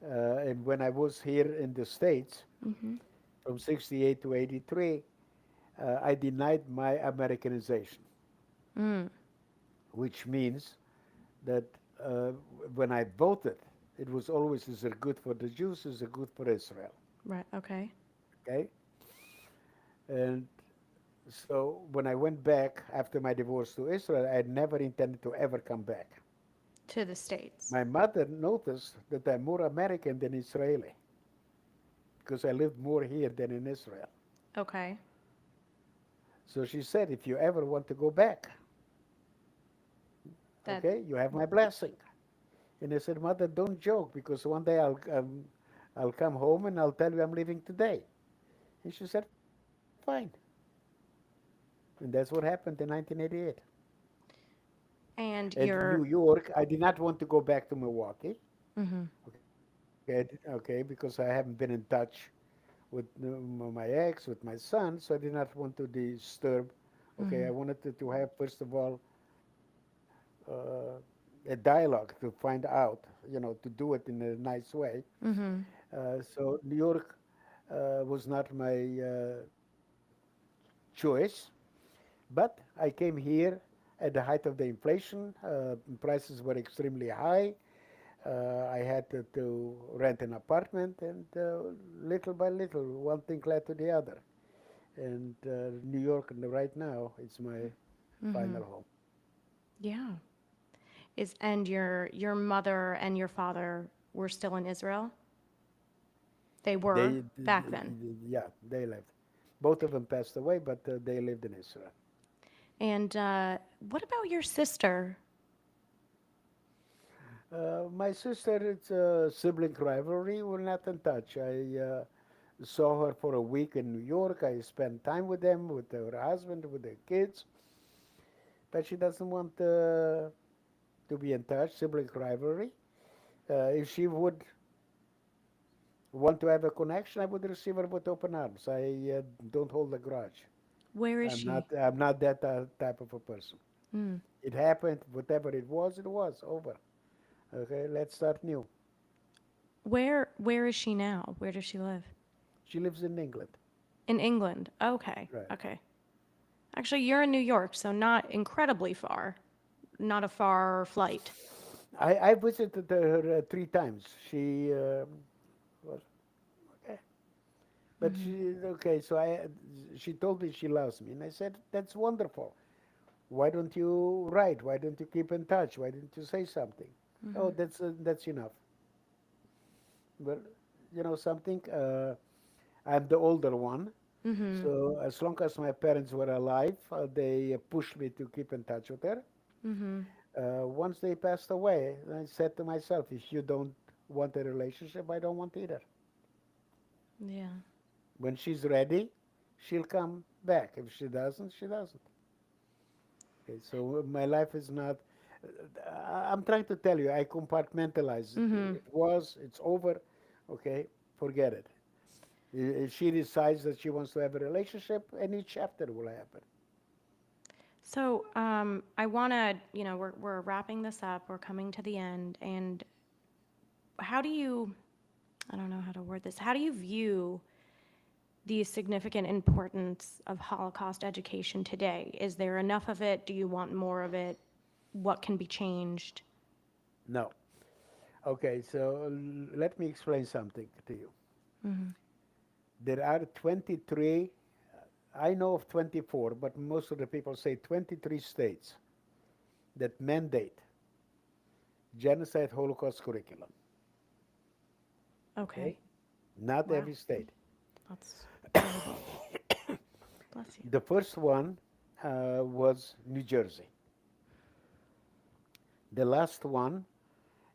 And when I was here in the States Mm-hmm. from 68 to 83, I denied my Americanization, Mm. which means that uh, when I voted, it was always, is it good for the Jews, is it good for Israel? Right. Okay. Okay? And so when I went back after my divorce to Israel, I had never intended to ever come back. To the States. My mother noticed that I'm more American than Israeli because I lived more here than in Israel. Okay. So she said, if you ever want to go back, That. okay, you have my blessing. And I said, Mother, don't joke because one day I'll come home and I'll tell you I'm leaving today. And she said, fine. And that's what happened in 1988. And And New you're. York, I did not want to go back to Milwaukee, Mm-hmm. okay, because I haven't been in touch with with my ex, with my son, so I did not want to disturb. Okay, I wanted to have, first of all, a dialogue to find out, to do it in a nice way. Mm-hmm. So New York was not my choice, but I came here at the height of the inflation. Prices were extremely high. I had to rent an apartment, and little by little, one thing led to the other. And New York, right now, it's my Mm-hmm. final home. Yeah. And your mother and your father were still in Israel? They were back then. Yeah, they lived. Both of them passed away, but they lived in Israel. And what about your sister? My sister, it's a sibling rivalry. We're not in touch. I saw her for a week in New York. I spent time with them, with her husband, with their kids. But she doesn't want to be in touch. Sibling rivalry. If she would want to have a connection, I would receive her with open arms. I don't hold a grudge. Where is I'm not. she? I'm not that type of a person. Mm. It happened. Whatever it was over. Okay, let's start new. Where is she now? Where does she live? She lives in England. In England. Okay. Right. Okay. Actually, you're in New York, so not incredibly far. Not a far flight. I visited her 3 times. She was okay, but Mm-hmm. she okay. So she told me she loves me, and I said that's wonderful. Why don't you write? Why don't you keep in touch? Why don't you say something? Oh, Mm-hmm. that's enough. Well, something. I'm the older one, Mm-hmm. so as long as my parents were alive, they pushed me to keep in touch with her. Mm-hmm. Once they passed away, I said to myself, if you don't want a relationship, I don't want either. Yeah. When she's ready, she'll come back. If she doesn't, she doesn't. Okay, so my life is not. I'm trying to tell you, I compartmentalize it. Mm-hmm. It was, it's over. Okay, forget it. If she decides that she wants to have a relationship, any chapter will happen. So, I want to, we're wrapping this up. We're coming to the end. And how do you, I don't know how to word this, how do you view the significant importance of Holocaust education today? Is there enough of it? Do you want more of it? What can be changed? No. Okay, so let me explain something to you. Mm-hmm. There are 23, I know of 24, but most of the people say 23 states that mandate genocide Holocaust curriculum. Okay? Okay. Not Wow. every state. That's really bless you. The first one was New Jersey. The last one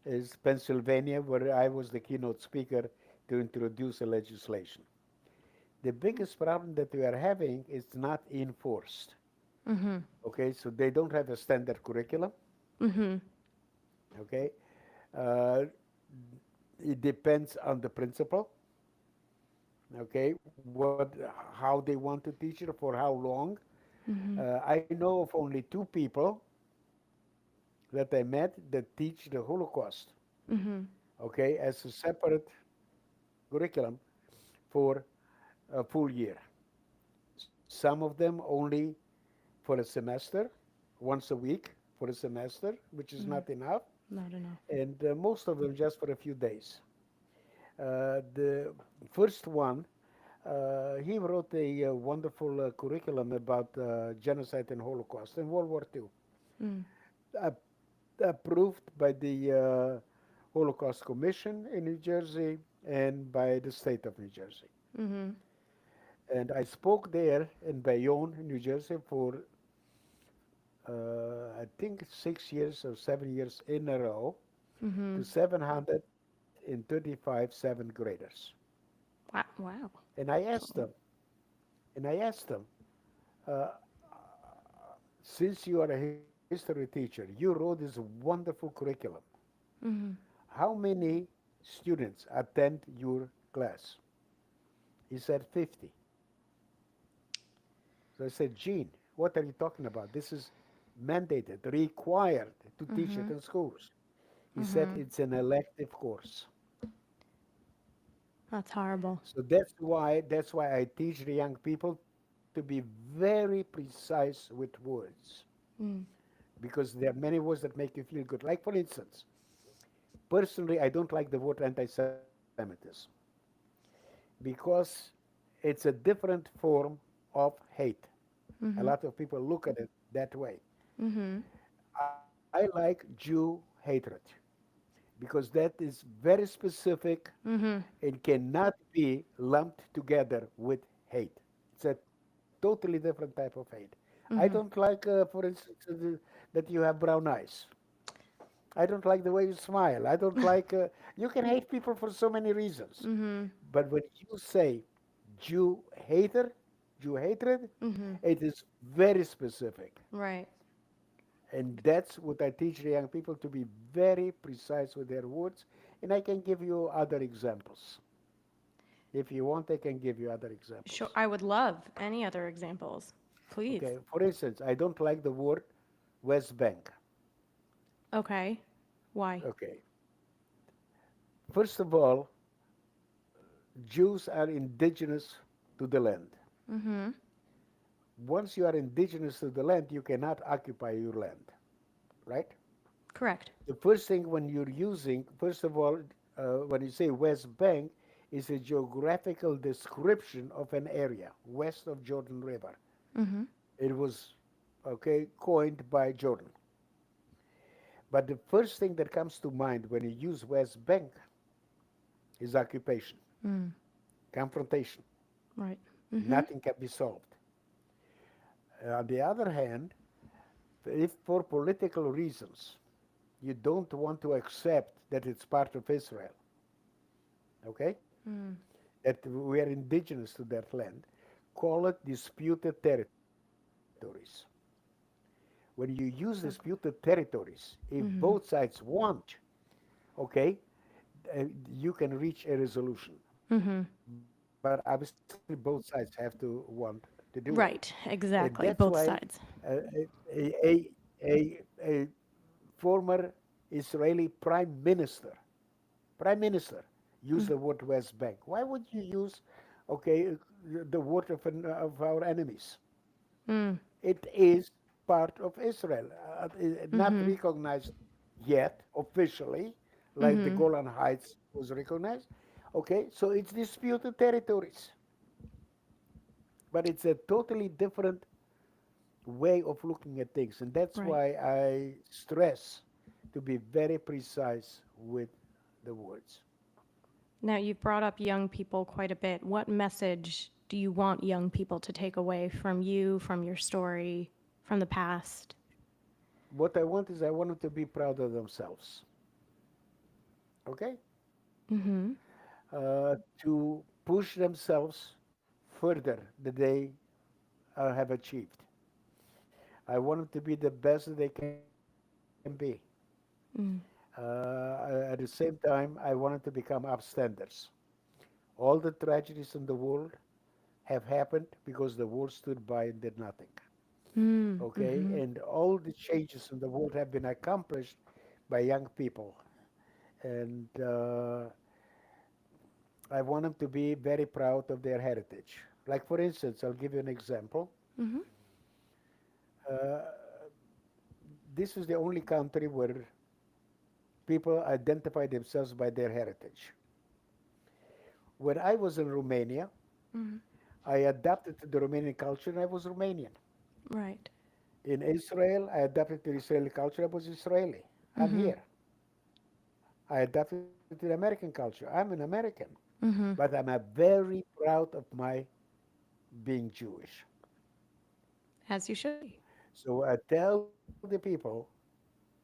is Pennsylvania, where I was the keynote speaker to introduce a legislation. The biggest problem that we are having is not enforced. Mm-hmm. Okay, so they don't have a standard curriculum. Mm-hmm. Okay, uh, it depends on the principal. Okay, how they want to teach it, for how long. Mm-hmm. I know of only 2 people that I met that teach the Holocaust. Mm-hmm. Okay, as a separate curriculum for a full year. Some of them only for a semester, once a week for a semester, which is Mm-hmm. not enough, Not enough. and most of them just for a few days. The first one, he wrote a wonderful curriculum about genocide and Holocaust in World War II, Mm. uh, approved by the Holocaust Commission in New Jersey and by the state of New Jersey. Mm-hmm. And I spoke there in Bayonne, New Jersey, for I think 6 years or 7 years in a row Mm-hmm. to 735 seventh graders. Wow. Wow. And I asked them, uh, since you are a history teacher, you wrote this wonderful curriculum. Mm-hmm. How many students attend your class? He said 50. So I said, Gene, what are you talking about? This is mandated, required to teach it in schools. He said it's an elective course. That's horrible. So that's why I teach the young people to be very precise with words. Because there are many words that make you feel good. Like for instance, personally I don't like the word anti-Semitism because it's a different form of hate. A lot of people look at it that way. I like Jew hatred because that is very specific and cannot be lumped together with hate. It's a totally different type of hate. I don't like, for instance, that you have brown eyes. I don't like the way you smile. I don't like, you can hate people for so many reasons. But when you say Jew hater, Jew hatred, it is very specific. Right. And that's what I teach the young people to be very precise with their words. And I can give you other examples. If you want, I can give you other Sure. examples. I would love any other examples. Please. Okay, for instance, I don't like the word West Bank. Okay. Why? Okay, first of all, Jews are indigenous to the land. Once you are indigenous to the land, you cannot occupy your land, right? Correct. The first thing when you're using, first of all, when you say West Bank, is a geographical description of an area west of Jordan River. It was, okay, coined by Jordan. But the first thing that comes to mind when you use West Bank is occupation, confrontation. Right. Nothing can be solved. On the other hand, if for political reasons you don't want to accept that it's part of Israel, okay, that we are indigenous to that land, call it disputed territories. When you use disputed territories, if both sides want, okay, you can reach a resolution. But obviously, both sides have to want to do it. Right. And that's Exactly. why Both sides. a former Israeli prime minister used the word West Bank. Why would you use, okay, the word of our enemies? It is part of Israel, not recognized yet officially, like the Golan Heights was recognized. Okay, so it's disputed territories, but it's a totally different way of looking at things, and that's Right. why I stress to be very precise with the words. Now, you've brought up young people quite a bit. What message do you want young people to take away from you, from your story, from the past? What I want is I want them to be proud of themselves. Okay, to push themselves further than they have achieved. I want them to be the best that they can be. At the same time, I want them to become upstanders. All the tragedies in the world have happened because the world stood by and did nothing. Okay, and all the changes in the world have been accomplished by young people. And I want them to be very proud of their heritage. Like, for instance, I'll give you an example. Uh, this is the only country where people identify themselves by their heritage. When I was in Romania, I adapted to the Romanian culture and I was Romanian. Right. In Israel, I adapted to the Israeli culture, I was Israeli. I'm here. I adapted to the American culture, I'm an American. But I'm very proud of my being Jewish. As you should be. So I tell the people,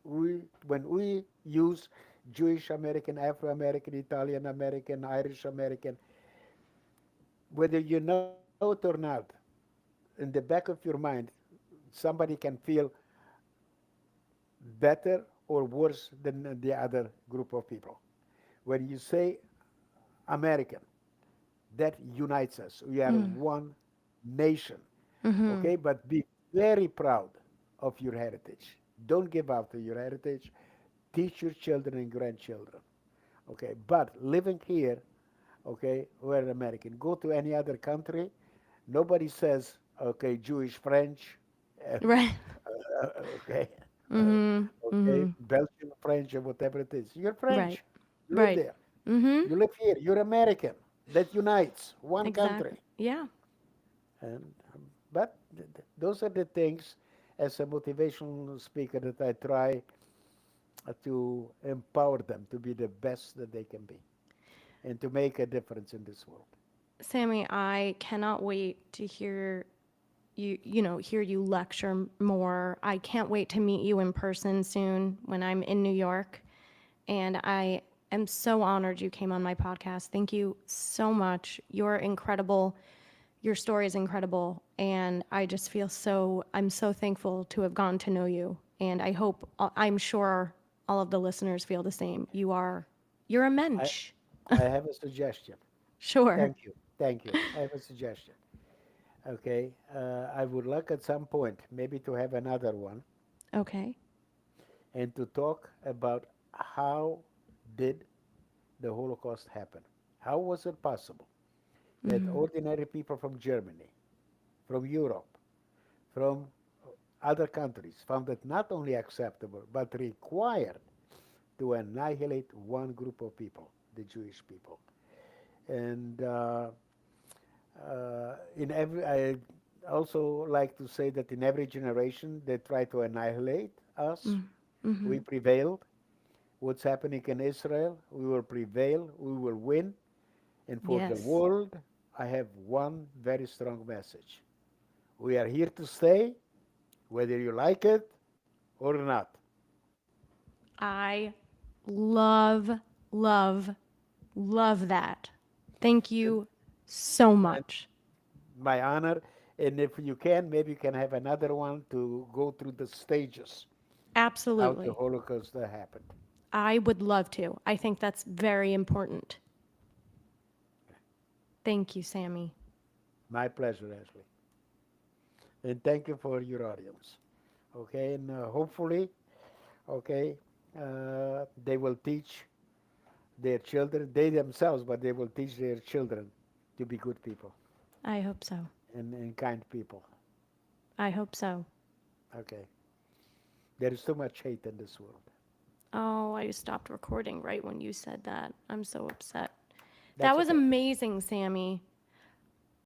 when we use Jewish American, Afro American, Italian American, Irish American, whether you know it or not, in the back of your mind, somebody can feel better or worse than the other group of people. When you say American, that unites us. We are Mm. one nation. Mm-hmm. Okay, but be very proud of your heritage. Don't give up to your heritage. Teach your children and grandchildren. Okay, but living here, okay, we're American. Go to any other country, nobody says, okay, Jewish, French, uh, Right. okay, uh, Mm-hmm. okay, Mm-hmm. Belgian French or whatever it is. You're Right. French. You live Right. there. Mm-hmm. You live here. You're American. That unites one country. Exactly. Yeah. And but those are the things, as a motivational speaker, that I try to empower them to be the best that they can be and to make a difference in this world. Sammy, I cannot wait to hear you lecture more. I can't wait to meet you in person soon when I'm in New York. And I am so honored you came on my podcast. Thank you so much. You're incredible. Your story is incredible. And I just feel I'm so thankful to have gotten to know you. And I'm sure all of the listeners feel the same. You're a I, mensch. I have a suggestion. Sure. Thank you. Thank you. I have a suggestion. Okay. I would like at some point maybe to have another one Okay. and to talk about how did the Holocaust happen? How was it possible that Mm-hmm. ordinary people from Germany, from Europe, from other countries found it not only acceptable but required to annihilate one group of people, the Jewish people? And I also like to say that in every generation they try to annihilate us. Mm-hmm. We prevailed. What's happening in Israel, we will prevail, we will win. And for the Yes. world, I have one very strong message. We are here to stay, whether you like it or not. I love, love, love that. Thank And, you so and much. my honor. And if you can, maybe you can have another one to go through the stages how the Absolutely. Holocaust happened. I would love to. I think that's very important. Thank you, Sammy. My pleasure, Ashley. And thank you for your audience. Okay, and hopefully, okay, they will teach their children, they themselves, but they will teach their children to be good people I hope so. and kind people. I hope so. Okay, there is too much hate in this world. Oh, I stopped recording right when you said that. I'm so upset. That That's was okay. amazing, Sammy.